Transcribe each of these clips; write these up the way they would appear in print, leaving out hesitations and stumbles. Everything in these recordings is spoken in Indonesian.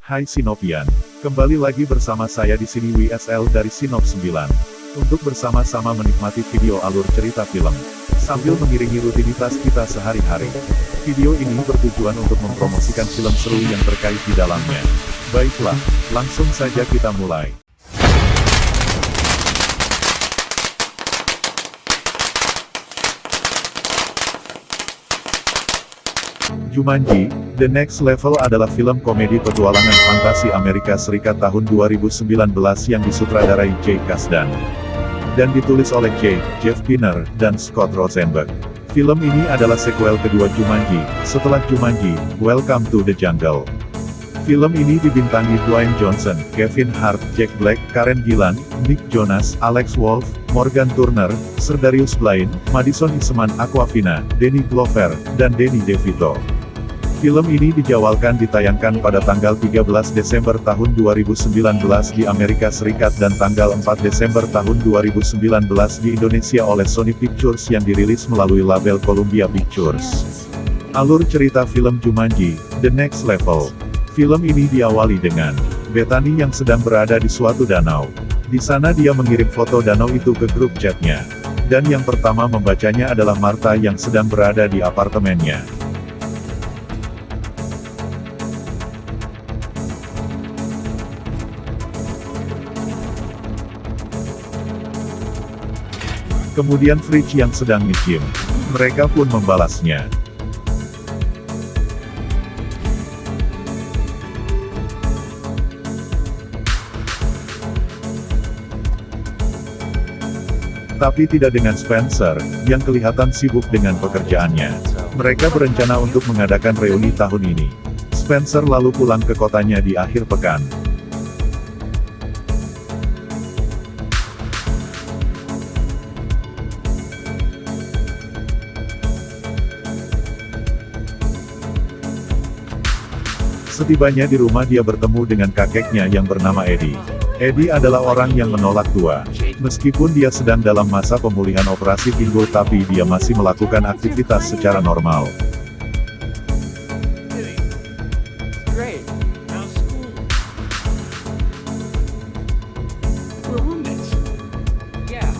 Hai Sinopian, kembali lagi bersama saya di sini WSL dari Sinop 9. Untuk bersama-sama menikmati video alur cerita film, sambil mengiringi rutinitas kita sehari-hari. Video ini bertujuan untuk mempromosikan film seru yang terkait di dalamnya. Baiklah, langsung saja kita mulai. Jumanji: The Next Level adalah film komedi petualangan fantasi Amerika Serikat tahun 2019 yang disutradarai Jay Kasdan dan ditulis oleh Jeff Pinner, dan Scott Rosenberg. Film ini adalah sequel kedua Jumanji, setelah Jumanji: Welcome to the Jungle. Film ini dibintangi Dwayne Johnson, Kevin Hart, Jack Black, Karen Gillan, Nick Jonas, Alex Wolff, Morgan Turner, Serdarius Blaine, Madison Iseman Aquafina, Danny Glover, dan Danny DeVito. Film ini dijadwalkan ditayangkan pada tanggal 13 Desember tahun 2019 di Amerika Serikat dan tanggal 4 Desember tahun 2019 di Indonesia oleh Sony Pictures yang dirilis melalui label Columbia Pictures. Alur cerita film Jumanji: The Next Level. Film ini diawali dengan Bethany yang sedang berada di suatu danau. Di sana dia mengirim foto danau itu ke grup chatnya. Dan yang pertama membacanya adalah Martha yang sedang berada di apartemennya. Kemudian Fridge yang sedang nge-gym. Mereka pun membalasnya. Tapi tidak dengan Spencer, yang kelihatan sibuk dengan pekerjaannya. Mereka berencana untuk mengadakan reuni tahun ini. Spencer lalu pulang ke kotanya di akhir pekan. Setibanya di rumah dia bertemu dengan kakeknya yang bernama Eddie. Eddie adalah orang yang menolak tua. Meskipun dia sedang dalam masa pemulihan operasi pinggul tapi dia masih melakukan aktivitas secara normal.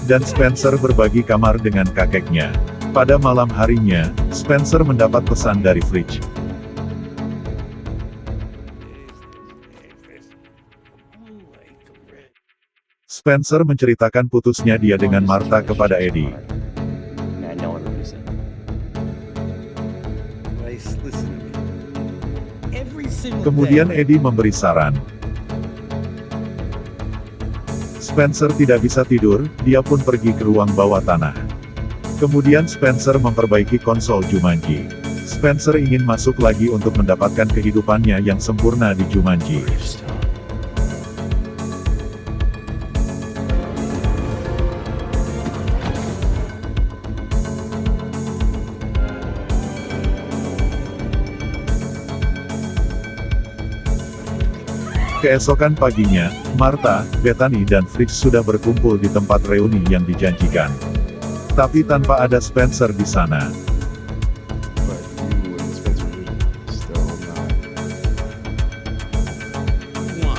Dan Spencer berbagi kamar dengan kakeknya. Pada malam harinya, Spencer mendapat pesan dari Fridge. Spencer menceritakan putusnya dia dengan Martha kepada Eddie. Kemudian Eddie memberi saran. Spencer tidak bisa tidur, dia pun pergi ke ruang bawah tanah. Kemudian Spencer memperbaiki konsol Jumanji. Spencer ingin masuk lagi untuk mendapatkan kehidupannya yang sempurna di Jumanji. Keesokan paginya, Martha, Bethany dan Fridge sudah berkumpul di tempat reuni yang dijanjikan. Tapi tanpa ada Spencer di sana.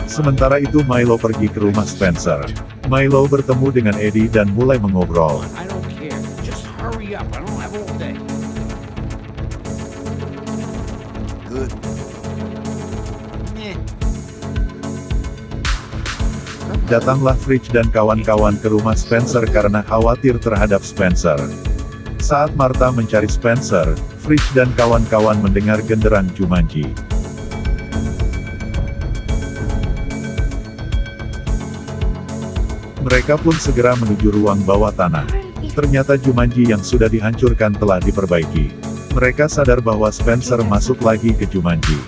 Sementara itu Milo pergi ke rumah Spencer. Milo bertemu dengan Eddie dan mulai mengobrol. Datanglah Fridge dan kawan-kawan ke rumah Spencer karena khawatir terhadap Spencer. Saat Martha mencari Spencer, Fridge dan kawan-kawan mendengar genderang Jumanji. Mereka pun segera menuju ruang bawah tanah. Ternyata Jumanji yang sudah dihancurkan telah diperbaiki. Mereka sadar bahwa Spencer masuk lagi ke Jumanji.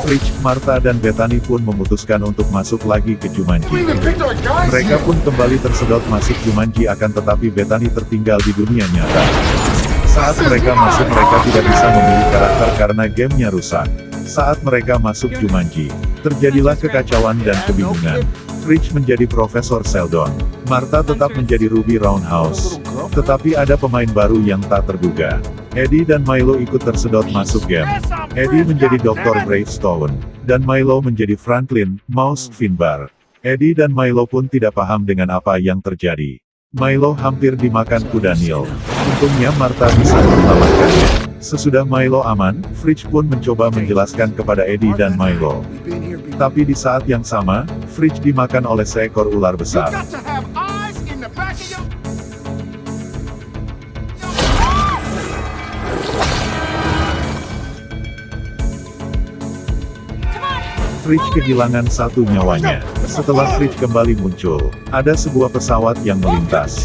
Fridge, Martha dan Bethany pun memutuskan untuk masuk lagi ke Jumanji. Mereka pun kembali tersedot masuk Jumanji akan tetapi Bethany tertinggal di dunia nyata. Saat mereka masuk mereka tidak bisa memilih karakter karena gamenya rusak. Saat mereka masuk Jumanji, terjadilah kekacauan dan kebingungan. Fridge menjadi Profesor Sheldon. Martha tetap menjadi Ruby Roundhouse. Tetapi ada pemain baru yang tak terduga. Eddie dan Milo ikut tersedot masuk game. Eddie menjadi Dr. Gravestone, dan Milo menjadi Franklin, Mouse Finbar. Eddie dan Milo pun tidak paham dengan apa yang terjadi. Milo hampir dimakan kuda Nil. Untungnya Martha bisa menyelamatkannya. Sesudah Milo aman, Fridge pun mencoba menjelaskan kepada Eddie dan Milo. Tapi di saat yang sama, Fridge dimakan oleh seekor ular besar. Fridge kehilangan satu nyawanya. Setelah Fridge kembali muncul, ada sebuah pesawat yang melintas.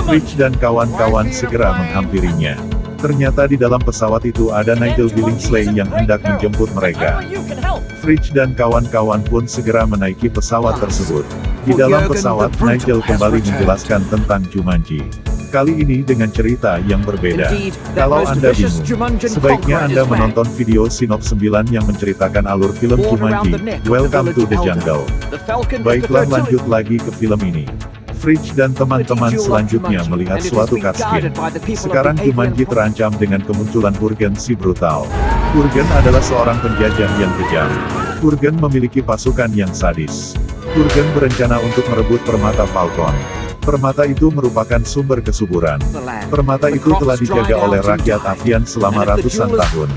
Fridge dan kawan-kawan segera menghampirinya. Ternyata di dalam pesawat itu ada Nigel Billingsley yang hendak menjemput mereka. Fridge dan kawan-kawan pun segera menaiki pesawat tersebut. Di dalam pesawat, Nigel kembali menjelaskan tentang Jumanji. Kali ini dengan cerita yang berbeda. Kalau Anda bingung, sebaiknya Anda menonton video Sinopsis 9 yang menceritakan alur film Jumanji, Welcome to the Jungle. Baiklah, lanjut lagi ke film ini. Fridge dan teman-teman selanjutnya melihat suatu cutscene. Sekarang Jumanji terancam dengan kemunculan Kurgen si brutal. Kurgen adalah seorang penjajah yang kejam. Kurgen memiliki pasukan yang sadis. Kurgen berencana untuk merebut permata Falcon. Permata itu merupakan sumber kesuburan. Permata itu telah dijaga oleh rakyat Avian selama ratusan tahun.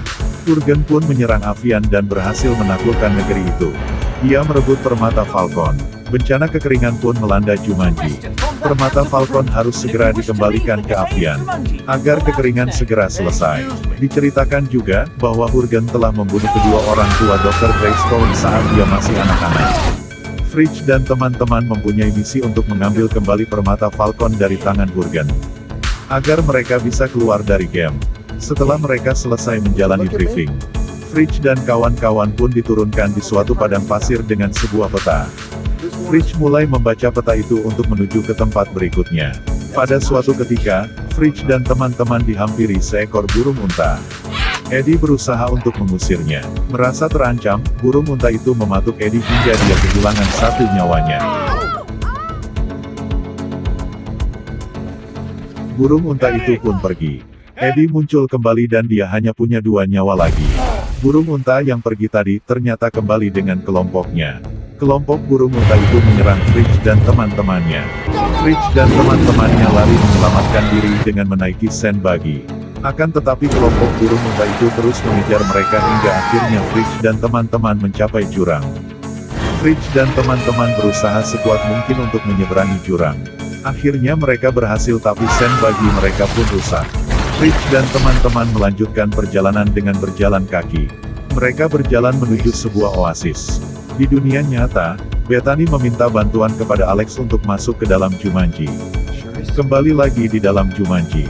Kurgen pun menyerang Avian dan berhasil menaklukkan negeri itu. Dia merebut permata Falcon. Bencana kekeringan pun melanda Jumanji. Permata Falcon harus segera dikembalikan ke Avian, agar kekeringan segera selesai. Diceritakan juga, bahwa Kurgen telah membunuh kedua orang tua Dr. Gravestone saat dia masih anak-anak. Fridge dan teman-teman mempunyai misi untuk mengambil kembali permata Falcon dari tangan Kurgen, agar mereka bisa keluar dari game. Setelah mereka selesai menjalani briefing, Fridge dan kawan-kawan pun diturunkan di suatu padang pasir dengan sebuah peta. Fridge mulai membaca peta itu untuk menuju ke tempat berikutnya. Pada suatu ketika, Fridge dan teman-teman dihampiri seekor burung unta. Eddie berusaha untuk mengusirnya. Merasa terancam, burung unta itu mematuk Eddie hingga dia kehilangan satu nyawanya. Burung unta itu pun pergi. Eddie muncul kembali dan dia hanya punya 2 nyawa lagi. Burung unta yang pergi tadi ternyata kembali dengan kelompoknya. Kelompok burung unta itu menyerang Fridge dan teman-temannya. Fridge dan teman-temannya lari menyelamatkan diri dengan menaiki sandbuggy. Akan tetapi kelompok burung unta itu terus mengejar mereka hingga akhirnya Fridge dan teman-teman mencapai jurang. Fridge dan teman-teman berusaha sekuat mungkin untuk menyeberangi jurang. Akhirnya mereka berhasil tapi sandbuggy mereka pun rusak. Fridge dan teman-teman melanjutkan perjalanan dengan berjalan kaki. Mereka berjalan menuju sebuah oasis. Di dunia nyata, Bethany meminta bantuan kepada Alex untuk masuk ke dalam Jumanji. Kembali lagi di dalam Jumanji.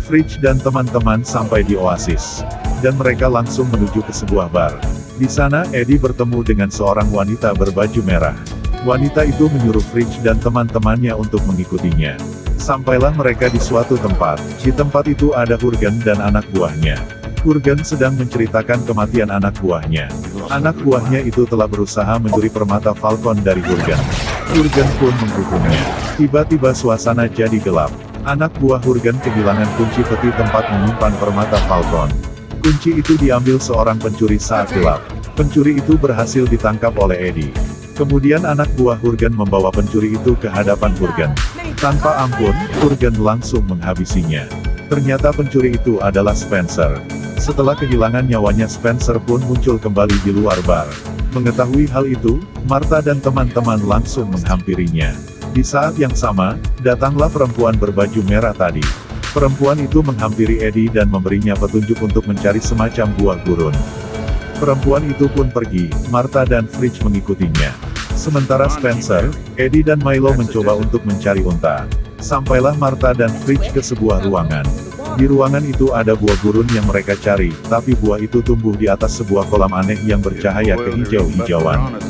Fridge dan teman-teman sampai di oasis. Dan mereka langsung menuju ke sebuah bar. Di sana Eddie bertemu dengan seorang wanita berbaju merah. Wanita itu menyuruh Fridge dan teman-temannya untuk mengikutinya. Sampailah mereka di suatu tempat. Di tempat itu ada Kurgen dan anak buahnya. Kurgen sedang menceritakan kematian anak buahnya. Anak buahnya itu telah berusaha mencuri permata Falcon dari Kurgen. Kurgen pun menghukumnya. Tiba-tiba suasana jadi gelap. Anak buah Kurgen kehilangan kunci peti tempat menyimpan permata Falcon. Kunci itu diambil seorang pencuri saat gelap. Pencuri itu berhasil ditangkap oleh Eddie. Kemudian anak buah Kurgen membawa pencuri itu ke hadapan Kurgen. Tanpa ampun, Kurgen langsung menghabisinya. Ternyata pencuri itu adalah Spencer. Setelah kehilangan nyawanya, Spencer pun muncul kembali di luar bar. Mengetahui hal itu, Martha dan teman-teman langsung menghampirinya. Di saat yang sama, datanglah perempuan berbaju merah tadi. Perempuan itu menghampiri Eddie dan memberinya petunjuk untuk mencari semacam buah gurun. Perempuan itu pun pergi, Martha dan Fridge mengikutinya. Sementara Spencer, Eddie dan Milo mencoba untuk mencari unta. Sampailah Martha dan Fridge ke sebuah ruangan. Di ruangan itu ada buah gurun yang mereka cari, tapi buah itu tumbuh di atas sebuah kolam aneh yang bercahaya kehijau-hijauan.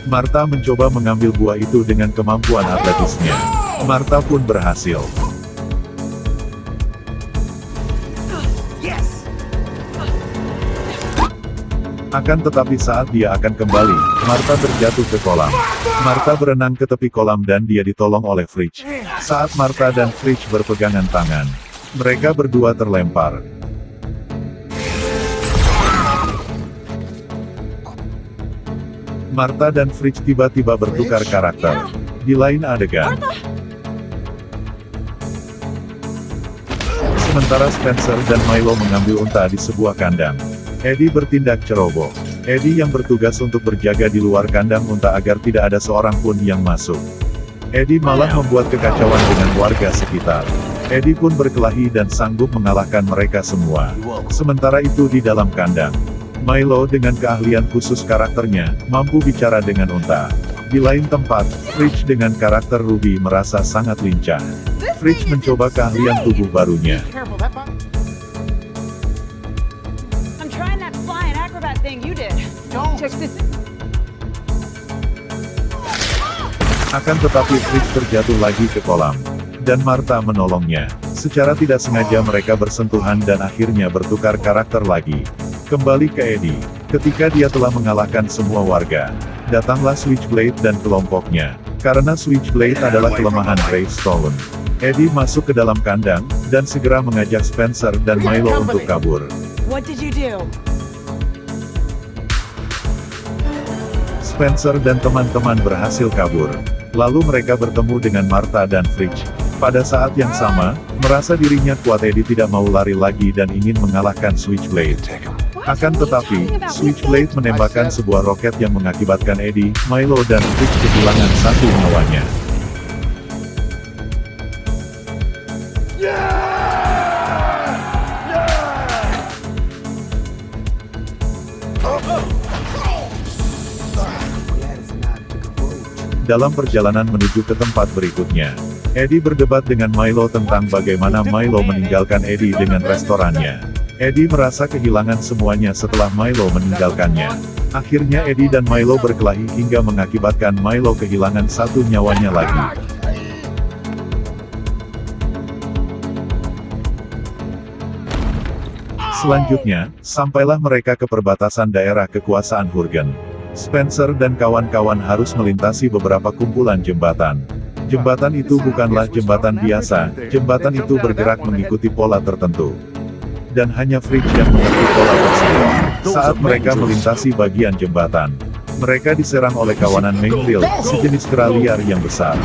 Martha mencoba mengambil buah itu dengan kemampuan atletisnya. Martha pun berhasil. Akan tetapi saat dia akan kembali, Martha terjatuh ke kolam. Martha berenang ke tepi kolam dan dia ditolong oleh Fridge. Saat Martha dan Fridge berpegangan tangan, mereka berdua terlempar. Martha dan Fridge tiba-tiba bertukar karakter. Di lain adegan, sementara Spencer dan Milo mengambil unta di sebuah kandang, Eddie bertindak ceroboh. Eddie yang bertugas untuk berjaga di luar kandang unta agar tidak ada seorang pun yang masuk. Eddie malah membuat kekacauan dengan warga sekitar. Eddie pun berkelahi dan sanggup mengalahkan mereka semua. Sementara itu di dalam kandang, Milo dengan keahlian khusus karakternya, mampu bicara dengan unta. Di lain tempat, Fridge dengan karakter Ruby merasa sangat lincah. Fridge mencoba keahlian tubuh barunya. Akan tetapi Fridge terjatuh lagi ke kolam, dan Martha menolongnya. Secara tidak sengaja mereka bersentuhan dan akhirnya bertukar karakter lagi. Kembali ke Eddie. Ketika dia telah mengalahkan semua warga, datanglah Switchblade dan kelompoknya. Karena Switchblade adalah kelemahan Gravestone, Eddie masuk ke dalam kandang, dan segera mengajak Spencer dan Milo untuk kabur. Spencer dan teman-teman berhasil kabur. Lalu mereka bertemu dengan Martha dan Fridge. Pada saat yang sama, merasa dirinya kuat, Eddie tidak mau lari lagi dan ingin mengalahkan Switchblade. Akan tetapi, Switchblade menembakkan sebuah roket yang mengakibatkan Eddie, Milo dan Fridge kehilangan satu nyawanya. Dalam perjalanan menuju ke tempat berikutnya, Eddie berdebat dengan Milo tentang bagaimana Milo meninggalkan Eddie dengan restorannya. Eddie merasa kehilangan semuanya setelah Milo meninggalkannya. Akhirnya Eddie dan Milo berkelahi hingga mengakibatkan Milo kehilangan satu nyawanya lagi. Selanjutnya, sampailah mereka ke perbatasan daerah kekuasaan Hurgen. Spencer dan kawan-kawan harus melintasi beberapa kumpulan jembatan. Jembatan itu bukanlah jembatan biasa, jembatan itu bergerak mengikuti pola tertentu. Dan hanya Fridge yang mengerti pola tersebut. Saat mereka melintasi bagian jembatan, mereka diserang oleh kawanan Mainrill, sejenis kera liar yang besar.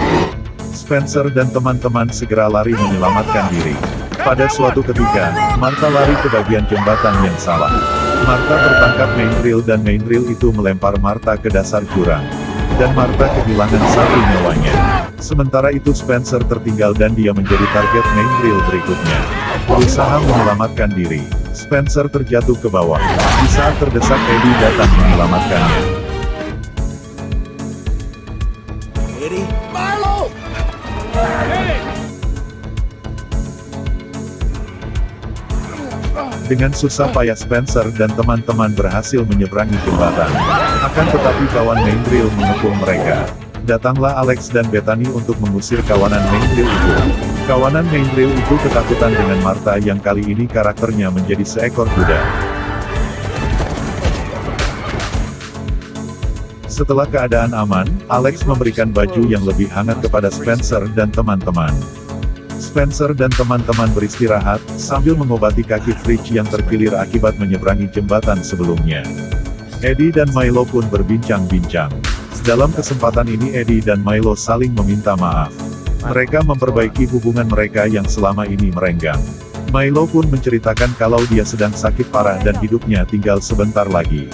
Spencer dan teman-teman segera lari menyelamatkan diri. Pada suatu ketika, Martha lari ke bagian jembatan yang salah. Martha tertangkap Mainrill dan Mainrill itu melempar Martha ke dasar jurang. Dan Martha kehilangan satu nyawanya. Sementara itu Spencer tertinggal dan dia menjadi target Mainrill berikutnya. Berusaha menyelamatkan diri, Spencer terjatuh ke bawah. Di saat terdesak, Eddie datang menyelamatkannya. Eddie? Milo! Dengan susah payah Spencer dan teman-teman berhasil menyeberangi jembatan. Akan tetapi kawan Mainrill mengepung mereka. Datanglah Alex dan Bethany untuk mengusir kawanan Mainrill itu. Kawanan Mainrill itu ketakutan dengan Martha yang kali ini karakternya menjadi seekor kuda. Setelah keadaan aman, Alex memberikan baju yang lebih hangat kepada Spencer dan teman-teman. Spencer dan teman-teman beristirahat, sambil mengobati kaki Fridge yang terkilir akibat menyeberangi jembatan sebelumnya. Eddie dan Milo pun berbincang-bincang. Dalam kesempatan ini Eddie dan Milo saling meminta maaf. Mereka memperbaiki hubungan mereka yang selama ini merenggang. Milo pun menceritakan kalau dia sedang sakit parah dan hidupnya tinggal sebentar lagi.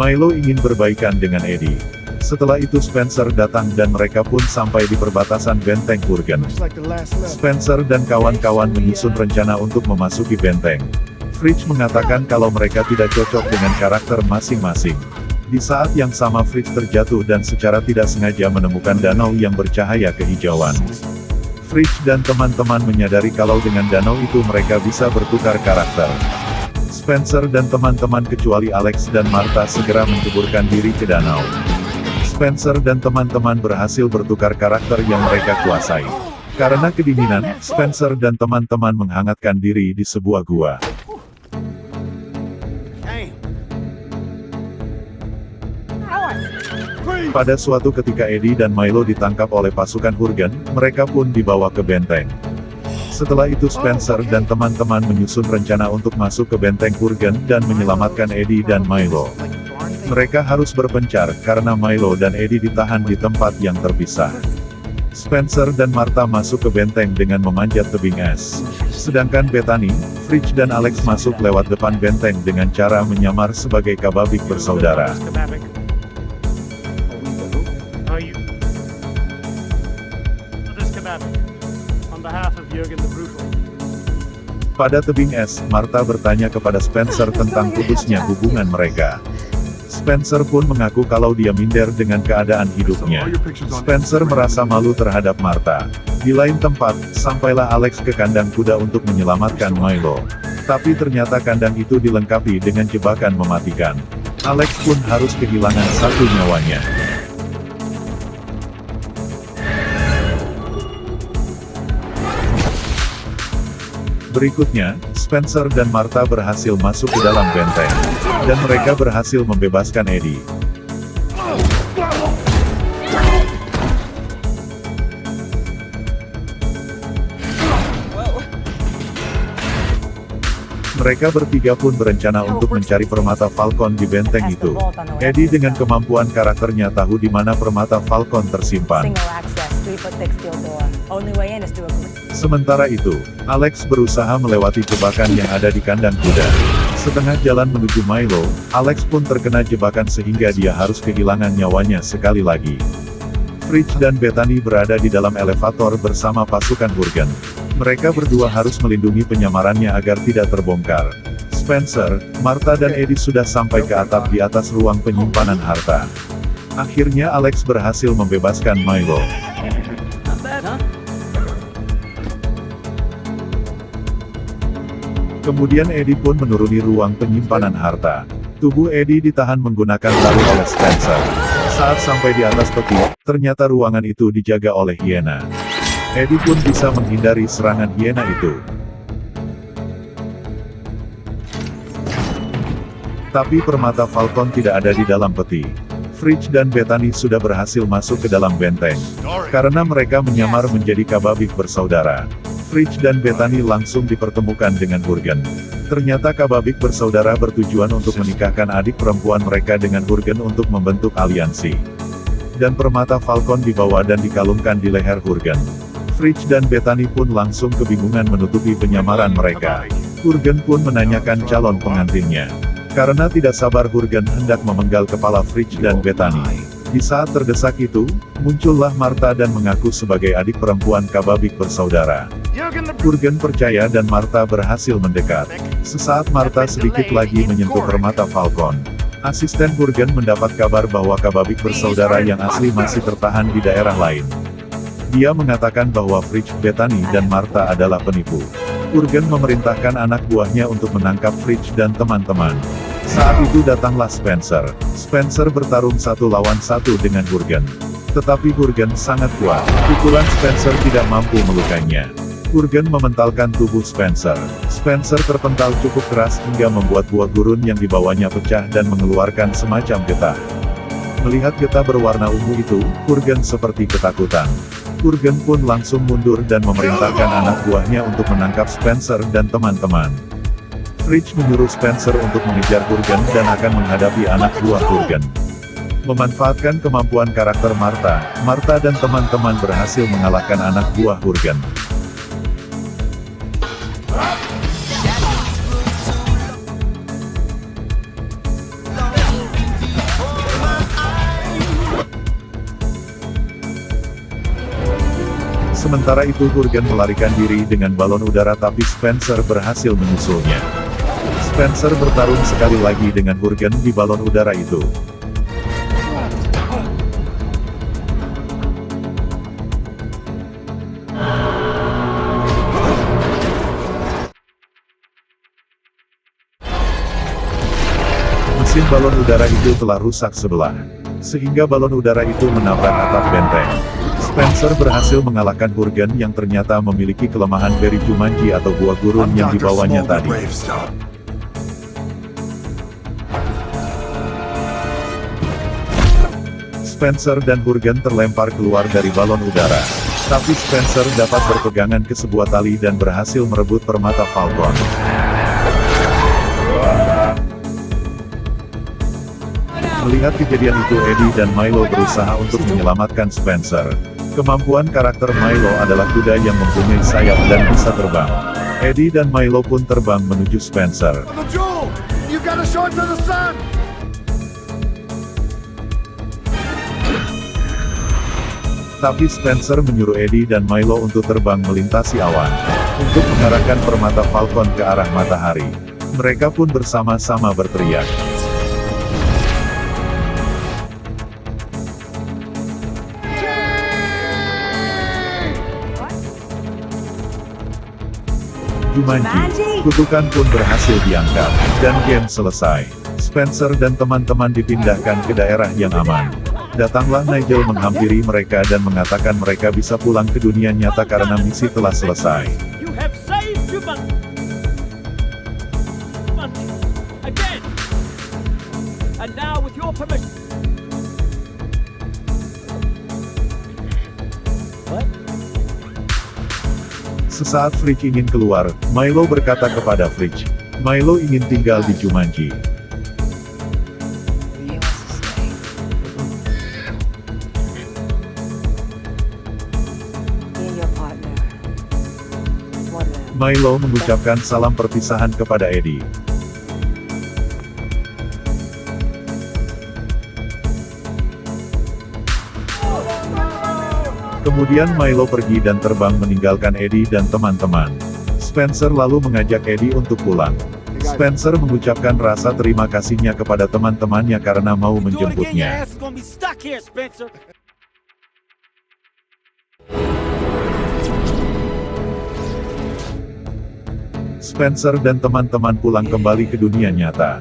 Milo ingin berbaikan dengan Eddie. Setelah itu Spencer datang dan mereka pun sampai di perbatasan benteng Hurgen. Spencer dan kawan-kawan menyusun rencana untuk memasuki benteng. Fridge mengatakan kalau mereka tidak cocok dengan karakter masing-masing. Di saat yang sama Fridge terjatuh dan secara tidak sengaja menemukan danau yang bercahaya kehijauan. Fridge dan teman-teman menyadari kalau dengan danau itu mereka bisa bertukar karakter. Spencer dan teman-teman kecuali Alex dan Martha segera menceburkan diri ke danau. Spencer dan teman-teman berhasil bertukar karakter yang mereka kuasai. Karena kedinginan, Spencer dan teman-teman menghangatkan diri di sebuah gua. Pada suatu ketika Eddie dan Milo ditangkap oleh pasukan Hurgen, mereka pun dibawa ke benteng. Setelah itu Spencer dan teman-teman menyusun rencana untuk masuk ke benteng Hurgen dan menyelamatkan Eddie dan Milo. Mereka harus berpencar karena Milo dan Eddie ditahan di tempat yang terpisah. Spencer dan Martha masuk ke benteng dengan memanjat tebing es. Sedangkan Bethany, Fridge dan Alex masuk lewat depan benteng dengan cara menyamar sebagai Kababik bersaudara. Pada tebing es, Martha bertanya kepada Spencer tentang putusnya hubungan mereka. Spencer pun mengaku kalau dia minder dengan keadaan hidupnya. Spencer merasa malu terhadap Martha. Di lain tempat, sampailah Alex ke kandang kuda untuk menyelamatkan Milo. Tapi ternyata kandang itu dilengkapi dengan jebakan mematikan. Alex pun harus kehilangan satu nyawanya. Berikutnya, Spencer dan Martha berhasil masuk ke dalam benteng. Dan mereka berhasil membebaskan Eddie. Mereka bertiga pun berencana untuk mencari permata Falcon di benteng itu. Eddie dengan kemampuan karakternya tahu di mana permata Falcon tersimpan. Sementara itu, Alex berusaha melewati jebakan yang ada di kandang kuda. Setengah jalan menuju Milo, Alex pun terkena jebakan sehingga dia harus kehilangan nyawanya sekali lagi. Fridge dan Bethany berada di dalam elevator bersama pasukan Hurgen. Mereka berdua harus melindungi penyamarannya agar tidak terbongkar. Spencer, Martha dan Eddie sudah sampai ke atap di atas ruang penyimpanan harta. Akhirnya Alex berhasil membebaskan Milo. Kemudian Eddie pun menuruni ruang penyimpanan harta. Tubuh Eddie ditahan menggunakan tali oleh Spencer. Saat sampai di atas peti, ternyata ruangan itu dijaga oleh hiena. Eddie pun bisa menghindari serangan hiena itu. Tapi permata Falcon tidak ada di dalam peti. Fridge dan Bethany sudah berhasil masuk ke dalam benteng. Karena mereka menyamar menjadi Kababik bersaudara. Fridge dan Bethany langsung dipertemukan dengan Hurgen. Ternyata Kababik bersaudara bertujuan untuk menikahkan adik perempuan mereka dengan Hurgen untuk membentuk aliansi. Dan permata Falcon dibawa dan dikalungkan di leher Hurgen. Fridge dan Bethany pun langsung kebingungan menutupi penyamaran mereka. Hurgen pun menanyakan calon pengantinnya. Karena tidak sabar Hurgen hendak memenggal kepala Fridge dan Bethany. Di saat terdesak itu, muncullah Martha dan mengaku sebagai adik perempuan Kababik bersaudara. Hurgen percaya dan Martha berhasil mendekat. Sesaat Martha sedikit lagi menyentuh permata Falcon. Asisten Hurgen mendapat kabar bahwa Kababik bersaudara yang asli masih tertahan di daerah lain. Dia mengatakan bahwa Fridge, Bethany dan Martha adalah penipu. Hurgen memerintahkan anak buahnya untuk menangkap Fridge dan teman-teman. Saat itu datanglah Spencer. Spencer bertarung 1 lawan 1 dengan Hurgen. Tetapi Hurgen sangat kuat. Pukulan Spencer tidak mampu melukainya. Hurgen mementalkan tubuh Spencer. Spencer terpental cukup keras hingga membuat buah gurun yang dibawanya pecah dan mengeluarkan semacam getah. Melihat getah berwarna ungu itu, Hurgen seperti ketakutan. Hurgen pun langsung mundur dan memerintahkan anak buahnya untuk menangkap Spencer dan teman-teman. Fridge menyuruh Spencer untuk mengejar Hurgen dan akan menghadapi anak buah Hurgen. Memanfaatkan kemampuan karakter Martha, Martha dan teman-teman berhasil mengalahkan anak buah Hurgen. Sementara itu Hurgen melarikan diri dengan balon udara tapi Spencer berhasil menyusulnya. Spencer bertarung sekali lagi dengan Hurgen di balon udara itu. Mesin balon udara itu telah rusak sebelah, sehingga balon udara itu menabrak atap benteng. Spencer berhasil mengalahkan Hurgen yang ternyata memiliki kelemahan Berry Jumanji atau buah gurun yang dibawanya tadi. Spencer dan Hurgen terlempar keluar dari balon udara. Tapi Spencer dapat berpegangan ke sebuah tali dan berhasil merebut permata Falcon. Melihat kejadian itu, Eddie dan Milo berusaha untuk menyelamatkan Spencer. Kemampuan karakter Milo adalah kuda yang mempunyai sayap dan bisa terbang. Eddie dan Milo pun terbang menuju Spencer. The jewel! You gotta show it to the sun! Tapi Spencer menyuruh Eddie dan Milo untuk terbang melintasi awan, untuk mengarahkan permata Falcon ke arah matahari. Mereka pun bersama-sama berteriak. Jumanji, kutukan pun berhasil diangkat, dan game selesai. Spencer dan teman-teman dipindahkan ke daerah yang aman. Datanglah Nigel menghampiri mereka dan mengatakan mereka bisa pulang ke dunia nyata karena misi telah selesai. You have saved Jumanji. Again. And now with your permission. What? Sesaat Fridge ingin keluar, Milo berkata kepada Fridge, Milo ingin tinggal di Jumanji. Milo mengucapkan salam perpisahan kepada Eddie. Kemudian Milo pergi dan terbang meninggalkan Eddie dan teman-teman. Spencer lalu mengajak Eddie untuk pulang. Spencer mengucapkan rasa terima kasihnya kepada teman-temannya karena mau Do it again, your menjemputnya. ass is gonna be stuck here, Spencer. Spencer dan teman-teman pulang kembali ke dunia nyata.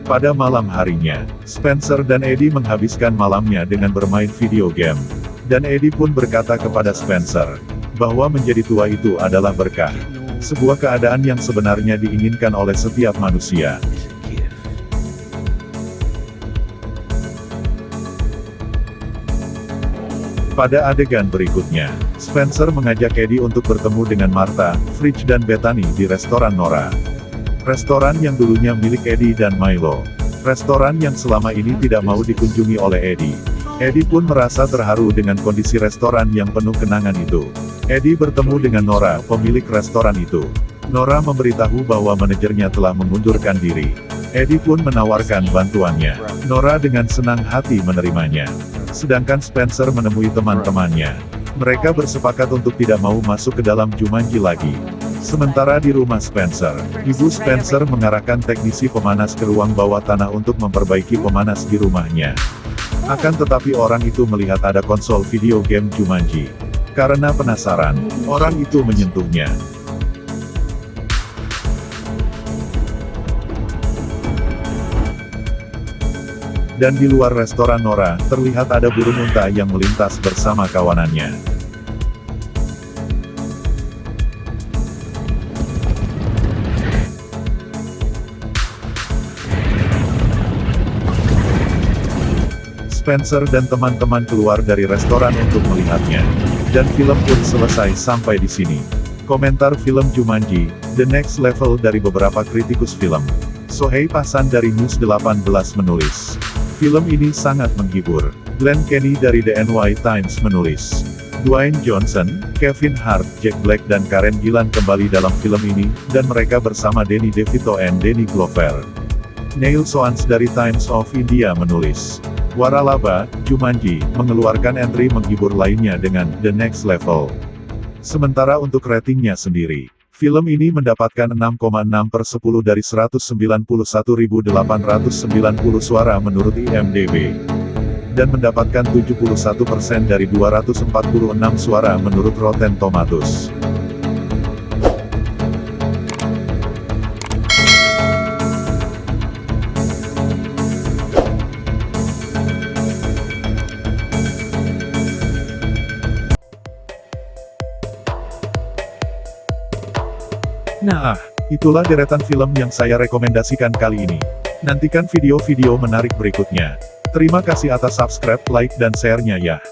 Pada malam harinya, Spencer dan Eddie menghabiskan malamnya dengan bermain video game. Dan Eddie pun berkata kepada Spencer, bahwa menjadi tua itu adalah berkah. Sebuah keadaan yang sebenarnya diinginkan oleh setiap manusia. Pada adegan berikutnya, Spencer mengajak Eddie untuk bertemu dengan Martha, Fridge dan Bethany di restoran Nora. Restoran yang dulunya milik Eddie dan Milo. Restoran yang selama ini tidak mau dikunjungi oleh Eddie. Eddie pun merasa terharu dengan kondisi restoran yang penuh kenangan itu. Eddie bertemu dengan Nora, pemilik restoran itu. Nora memberitahu bahwa manajernya telah mengundurkan diri. Eddie pun menawarkan bantuannya. Nora dengan senang hati menerimanya. Sedangkan Spencer menemui teman-temannya. Mereka bersepakat untuk tidak mau masuk ke dalam Jumanji lagi. Sementara di rumah Spencer, Ibu Spencer mengarahkan teknisi pemanas ke ruang bawah tanah untuk memperbaiki pemanas di rumahnya. Akan tetapi orang itu melihat ada konsol video game Jumanji. Karena penasaran, orang itu menyentuhnya. Dan di luar restoran Nora, terlihat ada burung unta yang melintas bersama kawanannya. Spencer dan teman-teman keluar dari restoran untuk melihatnya. Dan film pun selesai sampai di sini. Komentar film Jumanji, The Next Level dari beberapa kritikus film. Sohei Pasan dari News 18 menulis. Film ini sangat menghibur. Glenn Kenny dari The NY Times menulis. Dwayne Johnson, Kevin Hart, Jack Black dan Karen Gillan kembali dalam film ini, dan mereka bersama Danny DeVito and Danny Glover. Neil Soans dari Times of India menulis. Waralaba, Jumanji, mengeluarkan entry menghibur lainnya dengan The Next Level. Sementara untuk ratingnya sendiri, film ini mendapatkan 6,6/10 dari 191.890 suara menurut IMDb. Dan mendapatkan 71% dari 246 suara menurut Rotten Tomatoes. Nah, itulah deretan film yang saya rekomendasikan kali ini. Nantikan video-video menarik berikutnya. Terima kasih atas subscribe, like dan share-nya ya.